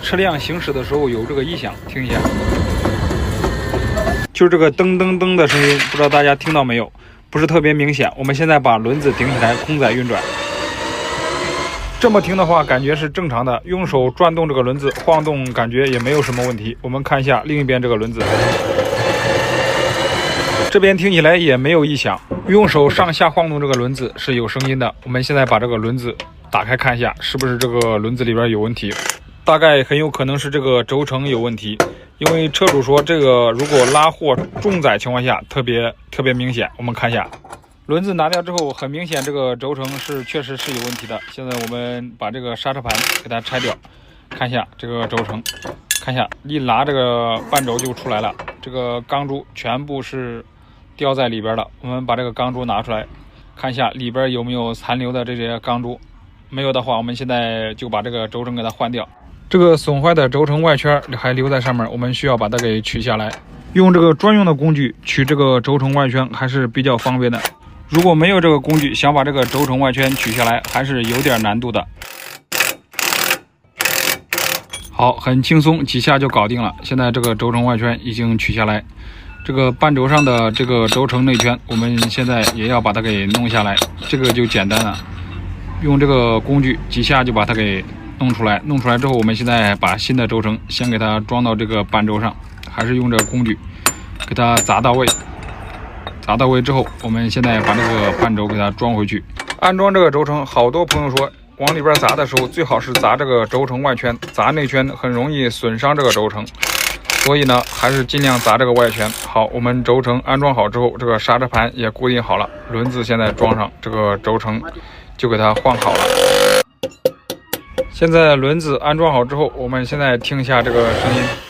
车辆行驶的时候有这个异响，听一下，就是这个噔噔噔的声音，不知道大家听到没有？不是特别明显。我们现在把轮子顶起来，空载运转。这么听的话，感觉是正常的。用手转动这个轮子，晃动感觉也没有什么问题。我们看一下另一边这个轮子，这边听起来也没有异响。用手上下晃动这个轮子是有声音的。我们现在把这个轮子打开看一下，是不是这个轮子里边有问题？大概很有可能是这个轴承有问题，因为车主说这个如果拉货重载情况下特别明显。我们看一下。轮子拿掉之后，很明显这个轴承确实是有问题的。现在我们把这个刹车盘给它拆掉，看一下这个轴承，看一下一拉这个半轴就出来了，这个钢珠全部是掉在里边了。我们把这个钢珠拿出来，看一下里边有没有残留的这些钢珠，没有的话，我们现在就把这个轴承给它换掉。这个损坏的轴承外圈还留在上面，我们需要把它给取下来。用这个专用的工具取这个轴承外圈还是比较方便的。如果没有这个工具，想把这个轴承外圈取下来还是有点难度的。好，很轻松，几下就搞定了。现在这个轴承外圈已经取下来，这个半轴上的这个轴承内圈，我们现在也要把它给弄下来。这个就简单了，用这个工具几下就把它给弄出来。弄出来之后，我们现在把新的轴承先给它装到这个半轴上，还是用这个工具给它砸到位。砸到位之后，我们现在把这个半轴给它装回去。安装这个轴承，好多朋友说往里边砸的时候，最好是砸这个轴承外圈，砸内圈很容易损伤这个轴承，所以呢，还是尽量砸这个外圈。好，我们轴承安装好之后，这个刹车盘也固定好了，轮子现在装上，这个轴承就给它换好了。现在轮子安装好之后，我们现在听一下这个声音。